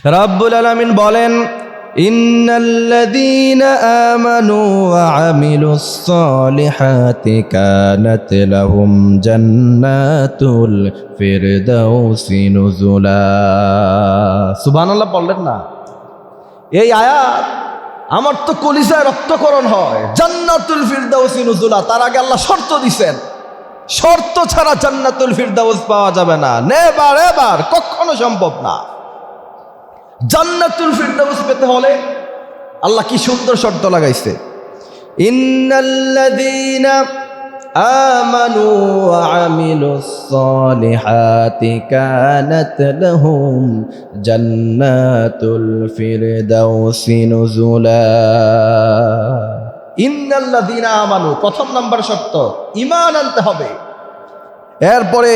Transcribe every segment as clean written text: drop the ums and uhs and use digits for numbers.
রাব্বুল আলামিন বলেন, ইন্নাল্লাযীনা আমানু ওয়া আমিলুস সালিহাতি কানাত লাহুম জান্নাতুল ফিরদাউসি নুজুলা। সুবহানাল্লাহ বললেন না? এই আয়াত আমার তো কলিজায় রক্তকরণ হয়। জান্নাতুল ফিরদাউসি নুজুলা, তার আগে আল্লাহ শর্ত দিছেন, শর্ত ছাড়া জান্নাতুল ফিরদাউস পাওয়া যাবে না। নেভার এভার, কখনো সম্ভব না। জান্নাতুল ফিরদাউস পেতে হলে আল্লাহ কি সুন্দর শর্ত লাগাইছে, ইন্নাল্লাযীনা আমানু ওয়া আমিলুস সালিহাতি কানাত লাহুম জান্নাতুল ফিরদাউসি নুজুলা। ইন্নাল্লাযীনা আমানু, প্রথম নাম্বার শর্ত ঈমান আনতে হবে। এরপরে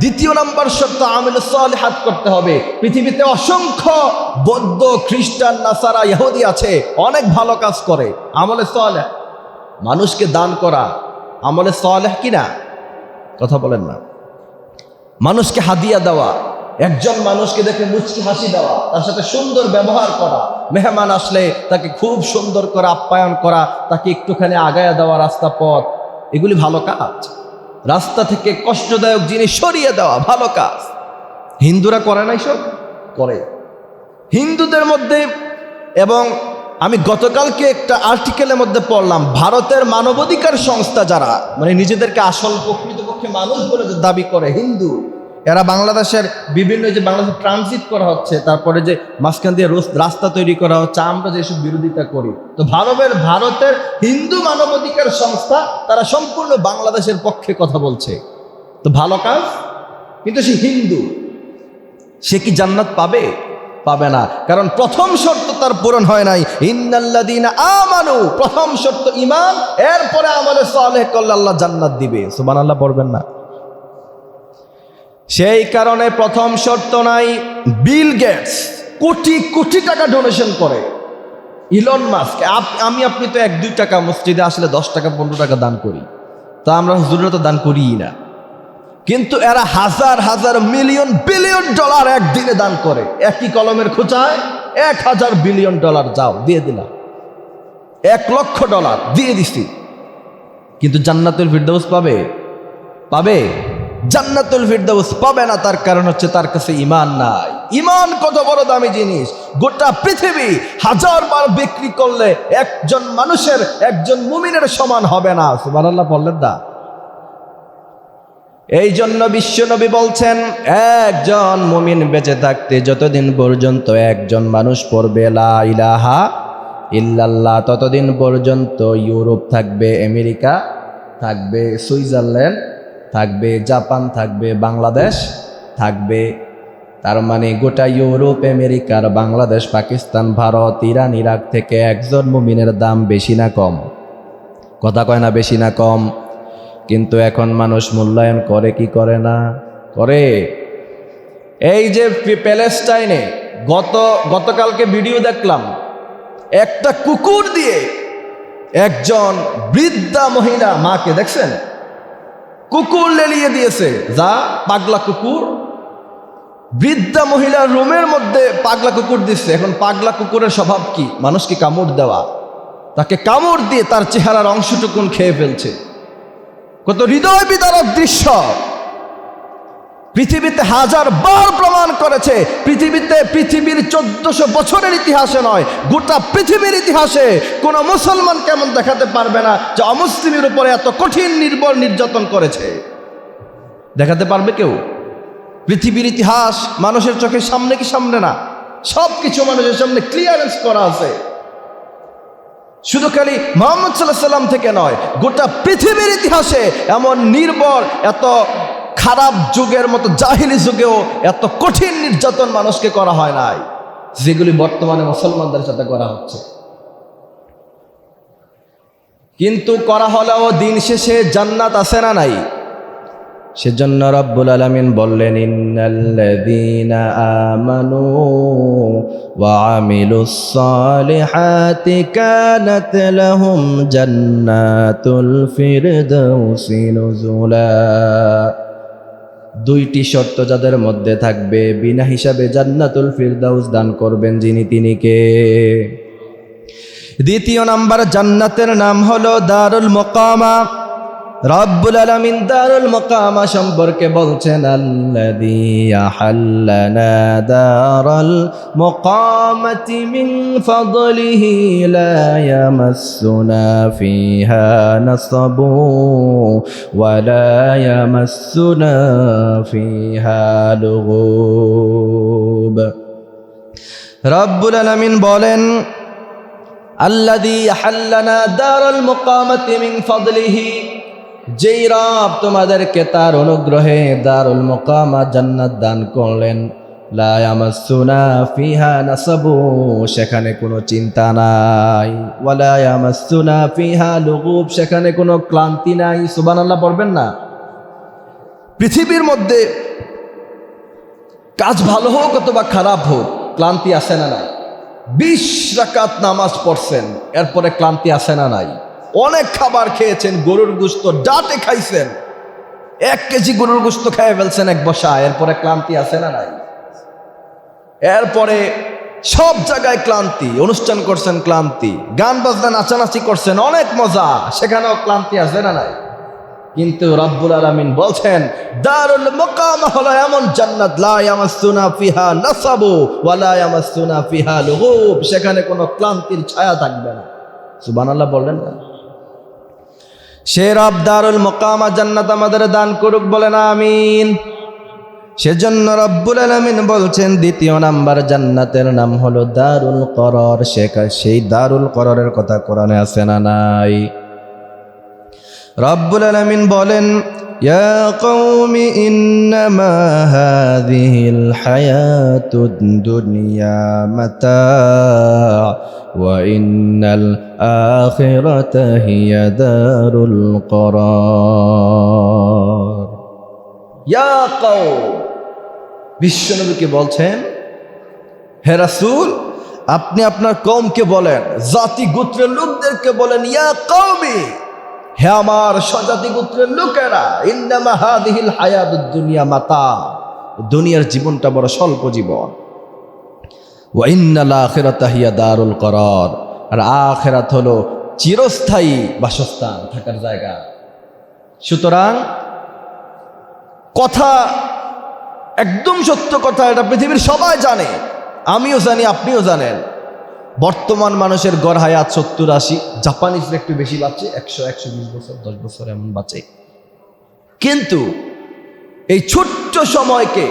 দ্বিতীয় নাম্বার শর্ত আমিলুস সালিহাত করতে হবে। পৃথিবীতে অসংখ্য বৌদ্ধ, খ্রিস্টান, নাসারা, ইহুদি আছে, অনেক ভালো কাজ করে, আমলে সালেহ, মানুষকে দান করা আমলে সালেহ কিনা? কথা বলেন না। মানুষকে হাদিয়া দেওয়া, একজন মানুষকে দেখে মুচকি হাসি দেওয়া, তার সাথে সুন্দর ব্যবহার করা, মেহমান আসলে তাকে খুব সুন্দর করে আপ্যায়ন করা, তাকে একটুখানি আগায়া দেওয়া রাস্তা পথ, এগুলি ভালো কাজ। রাস্তা থেকে কষ্টদায়ক জিনিস সরিয়ে দেওয়া ভালো কাজ। হিন্দুরা করে নাই? সব করে হিন্দুদের মধ্যে। এবং আমি গতকালকে একটা আর্টিকেলের মধ্যে পড়লাম, ভারতের মানবাধিকার সংস্থা যারা মানে নিজেদেরকে আসল প্রকৃতপক্ষে মানুষ বলে যে দাবি করে হিন্দু, এরা বাংলাদেশের বিভিন্ন, যে বাংলাদেশে ট্রানজিট করা হচ্ছে, তারপরে যে মাঝখান দিয়ে রাস্তা তৈরি করা হচ্ছে, আমরা যেসব বিরোধিতা করি, তো ভারতের হিন্দু মানবাধিকার সংস্থা তারা সম্পূর্ণ বাংলাদেশের পক্ষে কথা বলছে। তো ভালো কাজ, কিন্তু সে হিন্দু, সে কি জান্নাত পাবে? পাবে না, কারণ প্রথম শর্ত তার পূরণ হয় নাই। ইন্নাল্লাযীনা আমানু, প্রথম শর্ত ঈমান, এরপরে আমলে সালেহ করলে আল্লাহ জান্নাত দিবে। সুবহানাল্লাহ পড়বেন না? সেই কারণে প্রথম শর্ত নাই। বিল গেটস কোটি কোটি টাকা ডোনেশন করে, ইলন মাস্ক, আপনি তো 1-2 টাকা মসজিদে আসলে 10 টাকা 15 টাকা দান করি, তা আমরা হুজুররা তো দান করিই না, কিন্তু এরা হাজার হাজার মিলিয়ন বিলিয়ন ডলার একদিনে দান করে। একই কলমের খোঁচায় 1000 বিলিয়ন ডলার, যাও দিয়ে দিলাম, 1 লক্ষ ডলার দিয়ে দিছি, কিন্তু জান্নাতুল ফিরদাউস পাবে? পাবে? জান্নাতুল ফিরদাউস পাবে না। তার কারণ হচ্ছে তার কাছে ঈমান নাই। ঈমান কত বড় দামি জিনিস, গোটা পৃথিবী 1000 বার বিক্রি করলে একজন মানুষের, একজন মুমিনের সমান হবে না। সুবহানাল্লাহ বললেন না? এই জন্য বিশ্বনবী বলছেন, একজন মুমিন বেঁচে থাকতে যতদিন পর্যন্ত একজন মানুষ পড়বে লা ইলাহা ইল্লাল্লাহ, ততদিন পর্যন্ত ইউরোপ থাকবে, আমেরিকা থাকবে, সুইজারল্যান্ড থাকবে, জাপান থাকবে, বাংলাদেশ থাকবে। তার মানে গোটা ইউরোপ, আমেরিকার, বাংলাদেশ, পাকিস্তান, ভারত, ইরান, ইরাক থেকে একজন মুমিনের দাম বেশি না কম? কথা কয় না? বেশি না কম? কিন্তু এখন মানুষ মূল্যায়ন করে কি করে না? করে। এই যে প্যালেস্টাইনে গতকালকে ভিডিও দেখলাম, একটা কুকুর দিয়ে একজন বৃদ্ধা মহিলা মাকে, দেখছেন, কুকুর লেলিয়ে দিয়েছে, যা পাগলা কুকুর। বৃদ্ধা মহিলার রুমের মধ্যে পাগলা কুকুর দিচ্ছে। এখন পাগলা কুকুরের স্বভাব কি? মানুষকে কামড় দেওয়া। তাকে কামড় দিয়ে তার চেহারার অংশটুকুন খেয়ে ফেলছে। কত হৃদয় বিদারক দৃশ্য! পৃথিবীতে 1000 বার প্রমাণ করেছে, পৃথিবীর 1400 বছরের ইতিহাসে নয়, গোটা পৃথিবীর ইতিহাসে কোন মুসলমান কেমন দেখাতে পারবে না যে অমুসলিমের উপরে এত কঠিন নির্ভর নির্যাতন করেছে? দেখাতে পারবে কেউ? পৃথিবীর ইতিহাস মানুষের চোখের সামনে কি সামনে না? সব কিছু মানুষের সামনে ক্লিয়ারেন্স করা আছে। শুধু খালি মুহাম্মদ সাল্লাল্লাহু আলাইহি ওয়াসাল্লাম থেকে নয়, গোটা পৃথিবীর ইতিহাসে এমন নির্ভর, এত খারাপ যুগের মতো জাহিলি যুগেও এত কঠিন নির্যাতন মানুষকে করা হয় নাই, যেগুলি বর্তমানে মুসলমানদের সাথে করা হচ্ছে। কিন্তু করা হলেও দিন শেষে জান্নাত আছে না নাই? সেজন্য রব্বুল আলামিন বললেন, ইন্নাল্লাযীনা আমানু ওয়া আমিলুস সালিহাতি কানাত লাহুম জান্নাতুল ফিরদাউসি নুজুলা। দুইটি শর্ত যাদের মধ্যে থাকবে, বিনা হিসাবে জান্নাতুল ফিরদাউস দান করবেন যিনি, তিনি কে? দ্বিতীয় নাম্বার জান্নাতের নাম হলো দারুল মুকামা। রব্বুল আলামিন দারুল মুকামা সম্পর্কে বলছেন, আল্লাযী আহাল্লানা দারাল মুকামাতি মিন ফাদলিহি লা ইয়ামাসসুনা ফিহা নাসাবু ওয়া লা ইয়ামাসসুনা ফিহা লুগুব। রব্বুল আলামিন বলেন, আল্লাযী আহাল্লানা দারাল মুকামাতি মিন ফাদলিহি, যেই রব তোমাদেরকে তার অনুগ্রহে দারুল মুকামা জান্নাত দান করলেন, লা ইয়ামাসসুনা ফিহা নাসাবু, সেখানে কোনো চিন্তা নাই, ওয়া লা ইয়ামাসসুনা ফিহা লুগুব, সেখানে কোনো ক্লান্তি নাই। সুবহানাল্লাহ পড়বেন না? পৃথিবীর মধ্যে কাজ ভালো হোক অথবা খারাপ হোক, ক্লান্তি আসে না নাই? 20 রাকাত নামাজ পড়ছেন, এরপরে ক্লান্তি আসে না নাই? অনেক খাবার খেয়েছেন, গরুর গোশত ডাটে খাইছেন, 1 কেজি গরুর গোশত খেয়ে ফেলছেন এক বসা, এরপরে ক্লান্তি আসে না নাই? এরপরে সব জায়গায় ক্লান্তি, অনুষ্ঠান করছেন ক্লান্তি, গান বাজনা নাচানাচি করছেন, অনেক মজা, সেখানেও ক্লান্তি আসে না নাই? কিন্তু রব্বুল আলামিন বলছেন, দারুল মুকামা হলো এমন জান্নাত, লা ইয়ামাসসুনা ফিহা নাসাবু ওয়া লা ইয়ামাসসুনা ফিহা লুগুব, সেখানে কোনো ক্লান্তির ছায়া থাকবে না। সুবহানাল্লাহ বললেন না? সে রব দারুল মুকামা জান্নাত আমাদের দান করুক, বলেন আমিন। সেজন্য রব্বুল আলামিন বলছেন, দ্বিতীয় নাম্বার জান্নাতের নাম হলো দারুল করার। সেই দারুল করারের কথা কোরআনে আছে না নাই? রব্বুল আলামিন বলেন, ইয়া কওমি ইন্নামা হাযিহিল হায়াতুদ দুনিয়া মাতা' ওয়া ইন্নাল আখিরাতা হিয়া দারুল করার। ইয়া কওম, বিশ্বনবীকে বলছেন, হে রাসূল, আপনি আপনার কওমকে বলেন, জাতি গোত্রের লোকদেরকে বলেন, ইয়া কওমি, হে আমার স্বজাতি গোত্রের লোকেরা, ইন্নামা হাযিহিল হায়াতুদ দুনিয়া মাতা', দুনিয়ার জীবনটা বড় স্বল্প জীবন, ওয়া ইন্নাল আখিরাতা হিয়া দারুল করার, আর আখিরাত হলো চিরস্থায়ী বাসস্থান, থাকার জায়গা। সুতরাং কথা একদম সত্য কথা, এটা পৃথিবীর সবাই জানে, আমিও জানি, আপনিও জানেন। বর্তমান মানুষের গড় হায়াত 70-80, জাপানিজরা একটু বেশি বাঁচে, 100-120 বছর, 10 বছর এমন বাঁচে। কিন্তু এই ছোট্ট সময়কে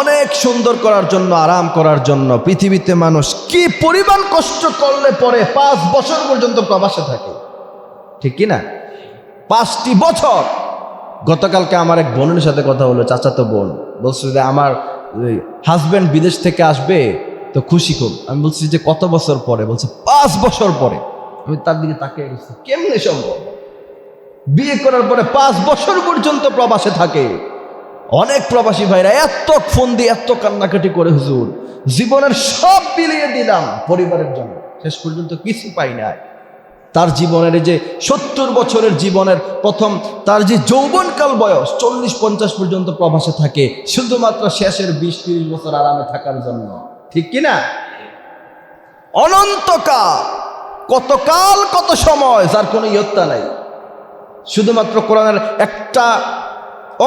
অনেক সুন্দর করার জন্য, আরাম করার জন্য পৃথিবীতে মানুষ কি পরিমাণ কষ্ট করলে পরে 5 বছর পর্যন্ত প্রবাসে থাকে, ঠিক কি না? 5টি বছর। গতকালকে আমার এক বোনের সাথে কথা হলো, চাচাতো বোন, বলছে যে আমার হাজব্যান্ড বিদেশ থেকে আসবে, তো খুশি খুব। আমি বলছি যে কত বছর পরে? বলছে 5 বছর পরে। আমি তার দিকে তাকিয়ে গেছি, কেমনে সম্ভব? বিয়ে করার পরে 5 বছর পর্যন্ত প্রবাসে থাকে। অনেক প্রবাসী ভাইরা এত ফোন দিয়ে এত কান্নাকাটি করে, হুজুর জীবনের সব বিলিয়ে দিলাম পরিবারের জন্য, শেষ পর্যন্ত কিছু পাই নাই। তার জীবনের যে 70 বছরের জীবনের প্রথম, তার যে যৌবনকাল বয়স 40-50 পর্যন্ত প্রবাসে থাকে, শুধুমাত্র শেষের 20-30 বছর আরামে থাকার জন্য, ঠিক কিনা? অনন্তকাল, কতকাল, কত সময়, যার কোনো ইয়ত্তা নাই। শুধুমাত্র কোরআনের একটা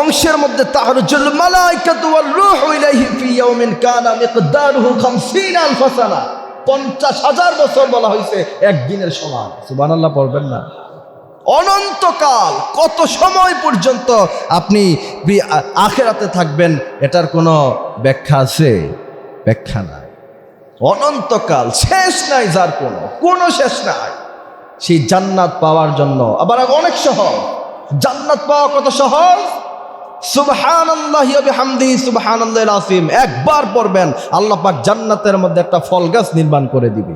অংশের মধ্যে, তাহরুজুল মালাইকাতু ওয়ার রূহু ইলাইহি ফি ইয়াউমিন কানা মিকদারুহু 50,000 সানা, 50,000 বছর বলা হয়েছে একদিনের সমান। সুবহানাল্লাহ পড়বেন না? অনন্তকাল, কত সময় পর্যন্ত আপনি আখিরাতে থাকবেন, এটার কোনো ব্যাখ্যা আছে? ব্যাখ্যা নাই। অনন্তকাল, শেষ নাই, যার কোনো শেষ নাই। সেই জান্নাত পাওয়ার জন্য আবার অনেক সহজ। জান্নাত পাওয়া কত সহজ! সুবহানাল্লাহি ওয়া বিহামদিহি সুবহানাল্লাহিল আযীম একবার পড়বেন, আল্লাহ পাক জান্নাতের মধ্যে একটা ফল গাছ নির্মাণ করে দিবে।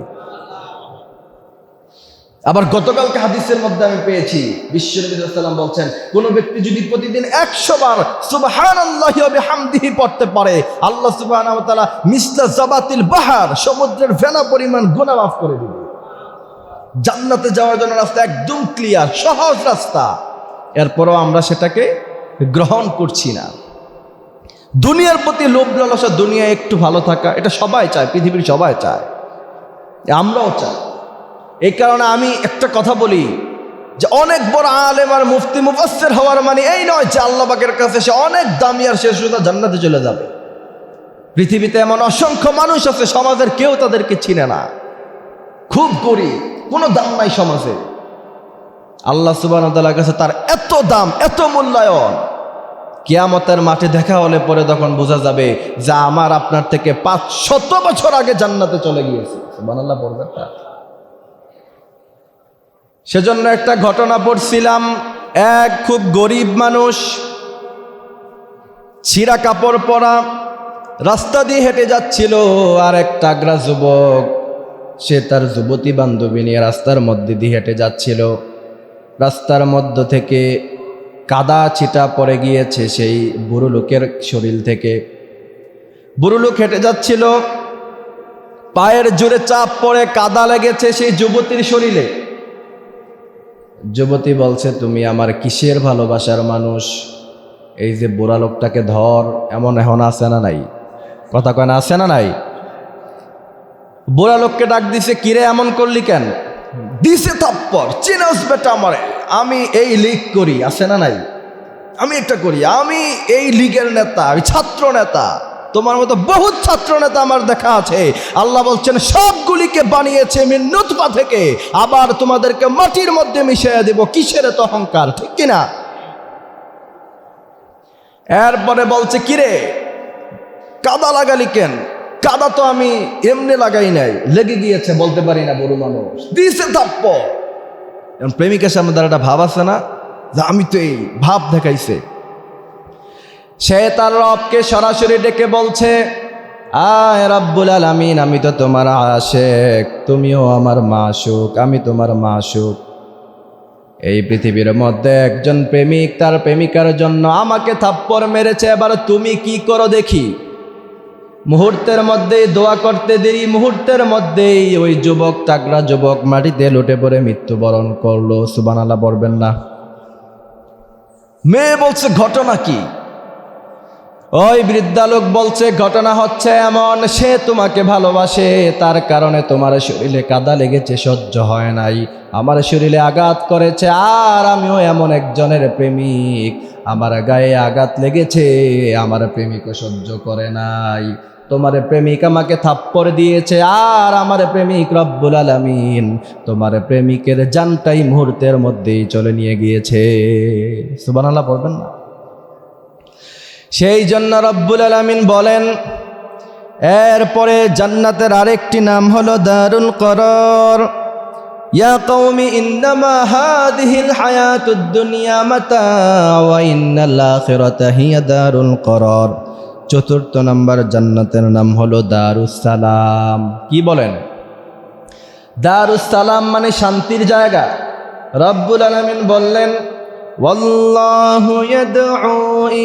আবার গতকালকে হাদিসের মধ্যে আমি পেয়েছি, বিশ্বনবী সাল্লাল্লাহু আলাইহি ওয়াসাল্লাম বলছেন, কোন ব্যক্তি যদি প্রতিদিন 100 বার সুবহানাল্লাহি ওয়া বিহামদিহি পড়তে পারে, আল্লাহ সুবহানাহু ওয়া তাআলা মিসলা জাবাতিল বাহার, সমুদ্রের ফেনা পরিমাণ গুনাহ মাফ করে দিবে। জান্নাতে যাওয়ার জন্য রাস্তা একদম ক্লিয়ার, সহজ রাস্তা। এরপরও আমরা সেটাকে গ্রহণ করছি না। দুনিয়ার প্রতি লোভ লালসা, দুনিয়া একটু ভালো থাকা, এটা সবাই চায়, পৃথিবীর সবাই চায়, আমরাও চাই। এই কারণে আমি একটা কথা বলি যে অনেক বড় আলেম আর মুফতি মুফাসসির হওয়ার মানে এই নয় যে আল্লাহ পাকের কাছে সে অনেক দামি আর সে শুধু জান্নাতে চলে যাবে। পৃথিবীতে এমন অসংখ্য মানুষ আছে সমাজের কেউ তাদেরকে চিনে না, খুব গরিব, কোনো দাম নাই সমাজে। আল্লাহ সুবহানাহু ওয়া তাআলার কাছে তার এত দাম, এত মূল্যায়ন। কিয়ামতের মাঠে দেখা হলে পরে তখন বোঝা যাবে যে আমার আপনার থেকে 500 বছর আগে জান্নাতে চলে গিয়েছে। সুবহানাল্লাহ বলবেন না? সেজন্য একটা ঘটনা পড়ছিলাম, এক খুব গরিব মানুষ, ছিঁড়া কাপড় পরা, রাস্তা দিয়ে হেঁটে যাচ্ছিল। আর এক তাগড়া যুবক, সে তার যুবতী বান্ধবী নিয়ে রাস্তার মধ্যে দিয়ে হেঁটে যাচ্ছিল। রাস্তার মধ্য থেকে কাদা ছিটা পড়ে গিয়েছে সেই বুড়ো লোকের শরীর থেকে। বুড়ো লোক হেঁটে যাচ্ছিল, পায়ের জোরে চাপ পড়ে কাদা লেগেছে সেই যুবতীর শরীরে। যুবতী বলছে, তুমি আমার কিসের ভালোবাসার মানুষ, এই যে বুড়া লোকটাকে ধর। এমন এখন আছে না নাই? কথা কয় না, আছে না নাই? বুড়া লোককে ডাক দিছে, কিরে এমন করলি কেন? দিছে থাপ্পড়, চিনস বেটা আমারে, আমি এই লীগ করি, আছে না নাই? আমি একটা করি, আমি এই লীগের নেতা, আমি ছাত্র নেতা, তোমার মতো বহুত ছাত্র নেতা আমার দেখা আছে। আল্লাহ বলছেন সবগুলিকে বানিয়েছে মিন নুতফা থেকে, আবার তোমাদেরকে মাটির মধ্যে মিশিয়ে দেব। কিসের এত অহংকার, ঠিক কিনা? এরপরে বলছে, কিরে কাদা লাগালি কেন? কাদা তো আমি এমনি লাগাই নাই, লেগে গিয়েছে, বলতে পারি না, বড় মানুষ দিছে থাপ্পড়। প্রেমিকের সামনে তার একটা ভাব আছে না, যে আমি তো এই ভাব দেখাইছে। সে তার রবকে সরাসরি ডেকে বলছে, আয় রব্বুল আলামিন, আমি তো তোমার আশিক, তুমিও আমার মাশুক, আমি তোমার মাশুক। এই পৃথিবীর মধ্যে একজন প্রেমিক তার প্রেমিকার জন্য আমাকে থাপ্পড় মেরেছে, এবার তুমি কি করো দেখি। মুহূর্তের মধ্যেই দোয়া করতে দেরি, মুহূর্তের মধ্যেই ওই যুবক, তাগড়া যুবক মাটিতে লুটে পড়ে মৃত্যুবরণ করলো। সুবহানাল্লাহ বলবেন না? মেয়ে বলছে, ঘটনা কি? ওই বৃদ্ধা লোক বলছে, ঘটনা হচ্ছে এমন, সে তোমাকে ভালোবাসে, তার কারণে তোমার শরীরে কাদা লেগেছে, সহ্য হয় নাই, আমার শরীরে আঘাত করেছে। আর আমিও এমন একজনের প্রেমিক, আমার গায়ে আঘাত লেগেছে, আমার প্রেমিকও সহ্য করে নাই। তোমার প্রেমিক আমাকে থাপ্পড় দিয়েছে, আর আমার প্রেমিক রব্বুল আলামিন তোমার প্রেমিকের জানটাই মুহূর্তের মধ্যেই চলে নিয়ে গিয়েছে। সুবহানাল্লাহ পড়বেন না? সেই জন্য রব্বুল আলামিন বলেন, এরপরে জান্নাতের আরেকটি নাম হলো দারুল করার। ইয়া কওমি ইন্নামা হাযিহিল হায়াতুদ দুনিয়া মাতা ওয়া ইন্নাল আখিরাতা হিয়া দারুল করার। চতুর্থ নাম্বার জান্নাতের নাম হলো দারুস সালাম। কি বলেন? দারুস সালাম মানে শান্তির জায়গা। রব্বুল আলামিন বললেন, ওয়াল্লাহু ইয়াদউ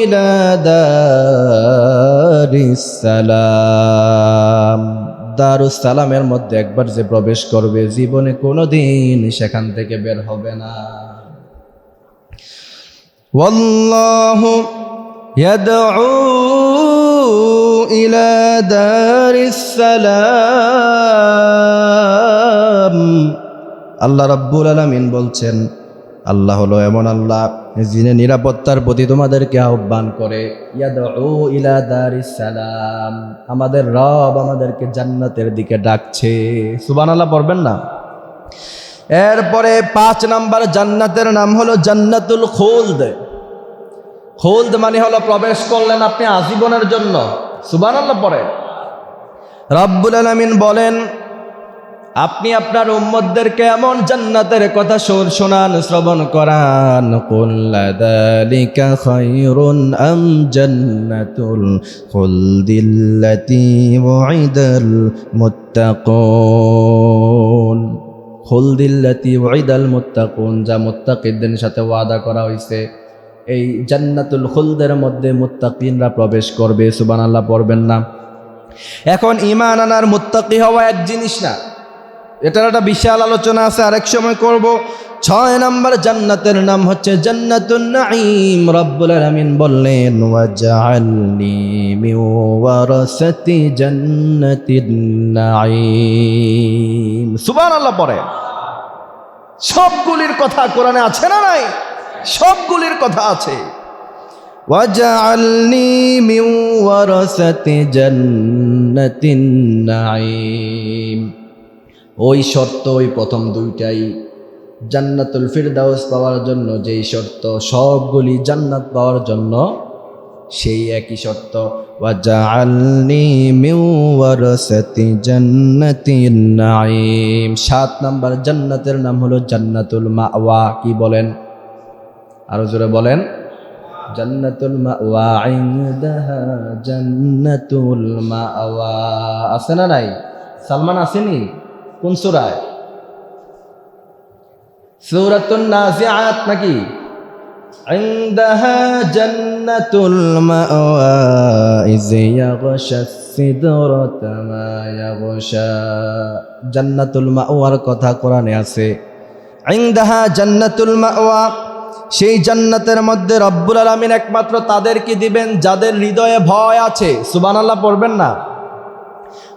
ইলা দারিস সালাম। দারুস সালামের মধ্যে একবার যে প্রবেশ করবে, জীবনে কোনোদিন সেখান থেকে বের হবে না। ওয়াল্লাহু ইয়াদউ ইলা দারিস সালাম। আল্লাহ রাব্বুল আলামিন বলছেন, আল্লাহ হলো এমন আল্লাহ যিনি নিরাপত্তার প্রতি তোমাদেরকে আহ্বান করে। ইয়াদউ ইলা দারিস সালাম, আমাদের রব আমাদেরকে জান্নাতের দিকে ডাকছে। সুবহানাল্লাহ পড়বেন না? এরপরে 5 নাম্বার জান্নাতের নাম হলো জান্নাতুল খুলদ। খুলদ মানে হলো প্রবেশ করলেন আপনি আজীবনের জন্য। সুবহানাল্লাহ পড়ে। রব্বুল আলামিন বলেন, আপনি আপনার উম্মতদেরকে এমন জান্নাতের কথা শোনান, শ্রবণ করান। কুল যালিকা খায়রুন আম জান্নাতুল খুলদিল্লাতী ওয়াইদাল মুত্তাকুন। খুলদিল্লাতী ওয়াইদাল মুত্তাকুন, যা মুত্তাকিদের সাথে ওয়াদা করা হয়েছে। এই জান্নাতুল খুলদের মধ্যে মুত্তাকিনরা প্রবেশ করবে। সুবহানাল্লাহ পড়বেন না? এখন ঈমান আনার মুত্তাকি হওয়া এক জিনিস না, এটার একটা বিশাল আলোচনা আছে, আরেক সময় করব। 6 নম্বর জান্নাতের নাম হচ্ছে জান্নাতুন নাঈম। রব্বুল আলামিন বললেন ওয়াজআলনি মিন ওয়ারাসাতি জান্নাতিন নাঈম। সুবহানাল্লাহ পড়ে। সবগুলির কথা কোরআনে আছে না নাই? সবগুলির কথা আছে। ওয়াজআলনি মিন ওয়ারাসাতি জান্নাতিন নাঈম। ওই শর্ত, ওই প্রথম দুইটাই জান্নাতুল ফিরদাউস পাওয়ার জন্য যেই শর্ত, সবগুলি জান্নাত পাওয়ার জন্য সেই একই শর্ত। ওয়াজআলনি মিন ওয়ারাসাতি জান্নাতিন নাঈম। 7 নম্বর জান্নাতের নাম হলো জান্নাতুল মাওয়া। কি বলেন? আরো জোরে বলেন। জান্নাতুল মাওয়া, ইনদাহা জান্নাতুল মাওয়া। আছে না নাই? সালমান আসেনি? কোন সূরায়? সূরাতুন নাজিআত নাকি? ইনদাহা জান্নাতুল মাওয়া ইয ইয়াগশাস সিদরাতা মা ইয়াগশা। জান্নাতুল মাওয়ার কথা কোরআনে আছে। ইনদাহা জান্নাতুল মাওয়া, সেই জান্নাতের মধ্যে রব্বুল আলামিন একমাত্র তাদেরকে দিবেন যাদের হৃদয়ে ভয় আছে। সুবহানাল্লাহ পড়বেন না?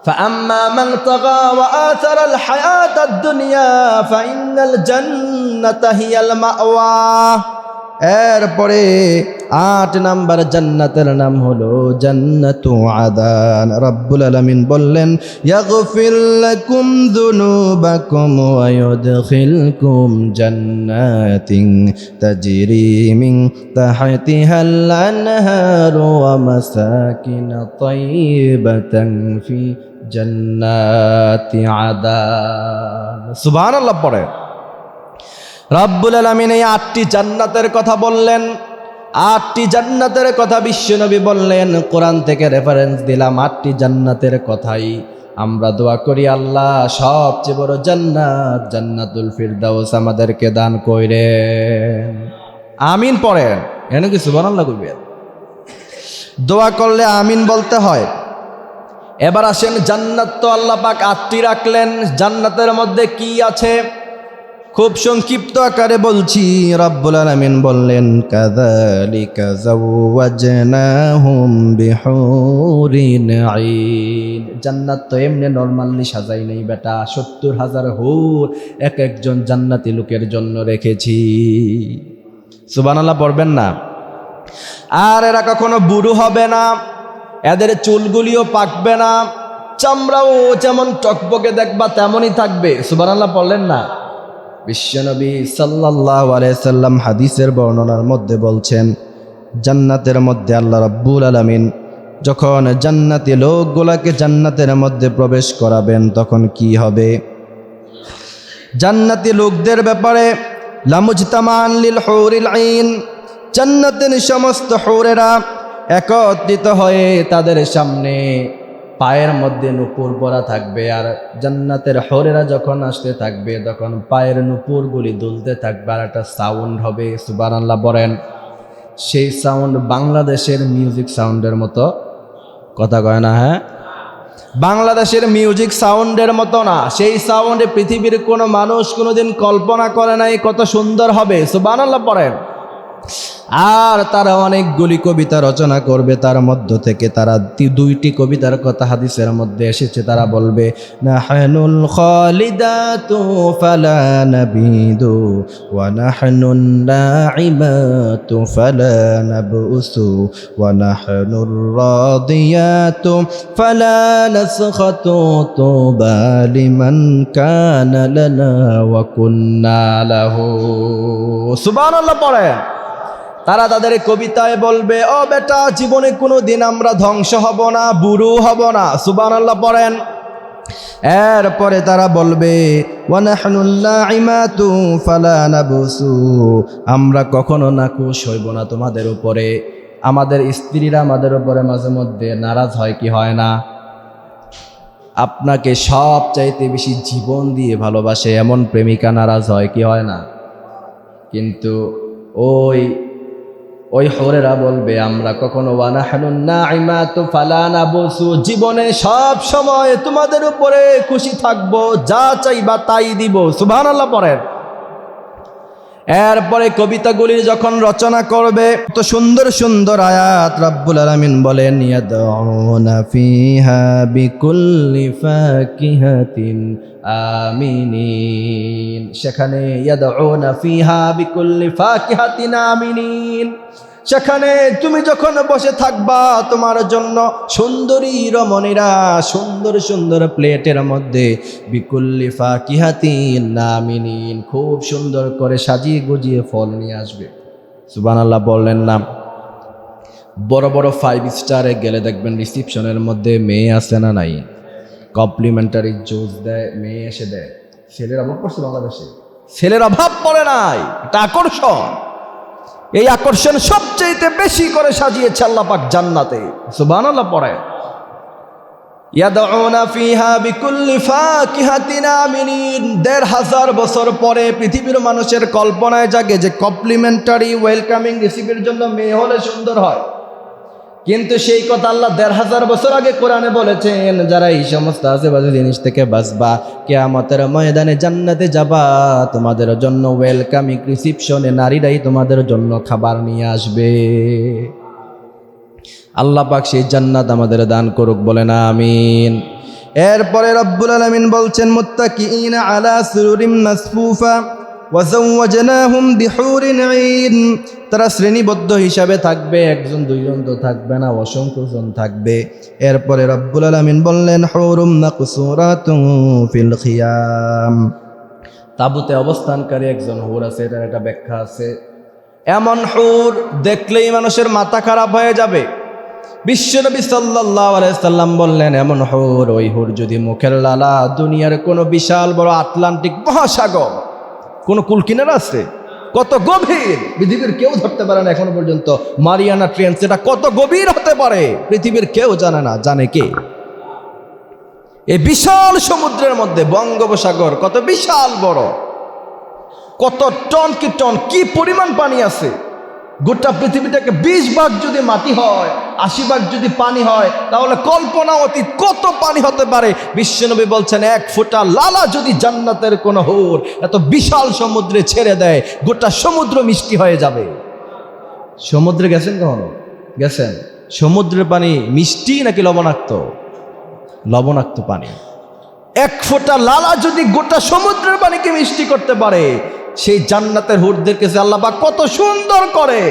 فأما من طغى وآثر الحياة الدنيا فإن الجنة هي المأوى। এরপরে 8 নম্বর জান্নাতের নাম হলো জান্নাতু আদান। রব্বুল আলামিন বললেন ইয়াগফির লাকুম যুনুবাকুম ওয়া ইউদখিলকুম জান্নাতিন তাজরি মিন তাহতিহাল আনহারু ওয়া মাসাকিন তাইয়্যিবাতান ফি জান্নাতি আদান। সুবহানাল্লাহ পড়ে। রব্বুল আলামিন এই 8টি জান্নাতের কথা বললেন। 8টি জান্নাতের কথা বিশ্বনবী বললেন। কোরআন থেকে রেফারেন্স দিলাম 8টি জান্নাতের কথাই। আমরা দোয়া করি আল্লাহ সবচেয়ে বড় জান্নাত জান্নাতুল ফিরদাউস আমাদেরকে দান কইরেন। আমিন পড়েন। এনে কি সুবহানাল্লাহ কইবেন? দোয়া করলে আমিন বলতে হয়। এবার আসেন, জান্নাত তো আল্লাহ পাক 8টি রাখলেন। জান্নাতের মধ্যে কি আছে খুব সংক্ষিপ্ত আকারে বলছি। রব্বুল আলামিন বললেন কাযালিকা যাওয়াজনাহুম বিহুরিন আইন। জান্নাত তো এমনি নরমালি সাজাই নেই বেটা, 70,000 হুর এক একজন জান্নাতি লোকের জন্য রেখেছি। সুবহানাল্লাহ পড়বেন না? আর এরা কখনো বুড়ো হবে না, এদের চুলগুলিও পাকবে না, চামড়াও যেমন টকবকে দেখবা তেমনই থাকবে। সুবহানাল্লাহ পড়লেন না? বিশ্বনবী সাল্লাল্লাহু আলাইহি সাল্লাম হাদিসের বর্ণনার মধ্যে বলছেন জান্নাতের মধ্যে আল্লাহ রাব্বুল আলামিন যখন জান্নাতি লোকগুলাকে জান্নাতের মধ্যে প্রবেশ করাবেন তখন কি হবে? জান্নাতি লোকদের ব্যাপারে লামুজতামান লিল হুরিল আইন, জান্নাতের সমস্ত হুরেরা একত্রিত হয়ে তাদের সামনে পায়ের মধ্যে নূপুর পরা থাকবে। আর জান্নাতের হুরেরা যখন আসতে থাকবে তখন পায়ের নূপুরগুলি দুলতে থাকবে, আর একটা সাউন্ড হবে। সুবহানাল্লাহ বলেন। সেই সাউন্ড বাংলাদেশের মিউজিক সাউন্ডের মতো, কথা কয় না? হ্যাঁ, বাংলাদেশের মিউজিক সাউন্ডের মতো না। সেই সাউন্ডে পৃথিবীর কোনো মানুষ কোনোদিন কল্পনা করে নাই কত সুন্দর হবে। সুবহানাল্লাহ পড়েন। আর তারা অনেকগুলি কবিতা রচনা করবে, তার মধ্য থেকে তারা 2টি কবিতার কথা হাদিসের মধ্যে এসেছে। তারা বলবে নাহনুল খালিদাতু ফালা নাবিদু ওয়া নাহনুন নাইমাতু ফালা নাবউসু ওয়া নাহনুর রাদিয়াতু ফালা নাসখাতু তুবা লিমান কানা লানা ওয়া কুন্না লাহু। সুবহানাল্লাহ পড়ে। তারা তাদের কবিতায় বলবে ও বেটা, জীবনে কোনো দিন আমরা ধ্বংস হব না, বুড়ো হব না। সুবহানাল্লাহ পড়েন। এরপরে তারা বলবে ওয়া নাহনুল নাইমাতু ফালা নাবসু, আমরা কখনো নাখুশ হইব না তোমাদের উপরে। আমাদের স্ত্রীরা আমাদের উপরে মাঝে মধ্যে নারাজ হয় কি হয় না? আপনাকে সব চাইতে বেশি জীবন দিয়ে ভালোবাসে এমন প্রেমিকা নারাজ হয় কি হয় না? কিন্তু ওই হুরেরা বলবে আমরা কখনো ওয়া নাহনুন নাইমাতু ফালা নাবসু, জীবনে সব সময় তোমাদের উপরে খুশি থাকবো, যা চাইবা তাই দিব। সুবহানাল্লাহ পড়েন। এরপরে কবিতাগুলি যখন রচনা করবে তো সুন্দর সুন্দর আয়াত রব্বুল আলামিন বলেন ইয়াদউনা ফিহা বিকুল্লি ফাকিহাতিন আমিনিন, সেখানে ইয়াদউনা ফিহা বিকুল্লি ফাকিহাতিন আমিনিন, সেখানে তুমি যখন বসে থাকবা তোমার জন্য সুন্দরী রমণীরা সুন্দর সুন্দর প্লেটের মধ্যে বিকুল্লি ফাকিহাতিন আমিনিন, খুব সুন্দর করে সাজিয়ে গুজিয়ে ফল নিয়ে আসবে। সুবহানাল্লাহ বললেন না? বড় বড় 5 স্টারে গেলে দেখবেন রিসিপশনের মধ্যে মেয়ে আছে না নাই, কমপ্লিমেন্টারি জুস দেয়, মেয়ে এসে দেয়। ছেলের অভাব পড়ছে বাংলাদেশে? ছেলের অভাব পড়ে নাই, এটা আকর্ষণ। এই আকর্ষণ সবচেয়ে বেশি করে সাজিয়েছে আল্লাহ পাক জান্নাতে। সুবহানাল্লাহ পড়ে ইয়াদউনা ফিহা বিকুল্লি ফাকিহাতিন আমিনিন। ১৫০০ বছর পরে পৃথিবীর মানুষের কল্পনায় জাগে যে কমপ্লিমেন্টারি ওয়েলকামিং রিসিভের জন্য মেয়ে হলে সুন্দর হয়, কিন্তু সেই কথা আল্লাহ ১৫০০ বছর আগে কোরআনে বলেছেন, যারা এই সমস্ত আশেপাশে জিনিস থেকে বাঁচবা কিয়ামতের ময়দানে জান্নাতে যাবা, তোমাদের জন্য ওয়েলকামিং রিসিপশনে নারীরাই তোমাদের জন্য খাবার নিয়ে আসবে। আল্লাহ পাক সেই জান্নাত আমাদের দান করুক, বলেন আমিন। এরপরে রব্বুল আলামিন বলছেন মুত্তাকিইনা আলা সুরুরিম মাসফুফা ওয়া যাওয়াজনাহুম বিহুরিন আইন, তারা শ্রেণীবদ্ধ হিসাবে থাকবে, একজন দুইজন তো থাকবে না, অসংখ্য জন থাকবে। এরপরে রব্বুল আলামিন বললেন হুরুম মাকসুরাতুন ফিল খিয়াম, তাবুতে অবস্থানকারী একজন হুর আছে, এটার একটা ব্যাখ্যা আছে। এমন হুর দেখলেই মানুষের মাথা খারাপ হয়ে যাবে। বিশ্বনবী সাল্লাল্লাহু আলাইহি সাল্লাম বললেন এমন হুর, ওই হুর যদি মুখের লালা দুনিয়ার কোনো বিশাল বড় আটলান্টিক মহাসাগর, কোনো কুল কিনারা আছে, কত গভীর পৃথিবীর কেউ ধরতে পারে না এখনো পর্যন্ত। মারিয়ানা ট্রেঞ্চ, এটা কত গভীর হতে পারে পৃথিবীর কেউ জানে না, জানে কে? এই বিশাল সমুদ্রের মধ্যে বঙ্গোপসাগর কত বিশাল বড়, কত টন কি টন, কি পরিমাণ পানি আছে। গোটা পৃথিবীটাকে 20 ভাগ যদি মাটি হয়, 80 ভাগ যদি পানি হয়, তাহলে কল্পনা অতীত কত পানি হতে পারে। বিশ্বনবী বলছেন 1 ফোঁটা লালা যদি জান্নাতের কোন হুর এত বিশাল সমুদ্রে ছেড়ে দেয়, গোটা সমুদ্র মিষ্টি হয়ে যাবে। সমুদ্রে গেছেন কখনো? গেছেন? সমুদ্রের পানি মিষ্টি নাকি লবণাক্ত? লবণাক্ত পানি। 1 ফোঁটা লালা যদি গোটা সমুদ্রের পানিকে মিষ্টি করতে পারে, সেই জান্নাতের হুরদেরকে আল্লাহ পাক কত সুন্দর করে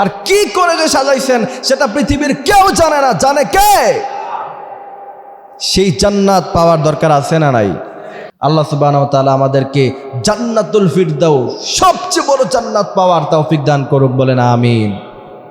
আর কি করে যে সাজাইছেন সেটা পৃথিবীর কেউ জানে না, জানে কে? সেই জান্নাত পাওয়ার দরকার আছে না নাই? আল্লাহ সুবহানাহু ওয়া তাআলা আমাদেরকে জান্নাতুল ফিরদাউস, সবচেয়ে বড় জান্নাত পাওয়ার তৌফিক দান করুক, বলেন আমিন।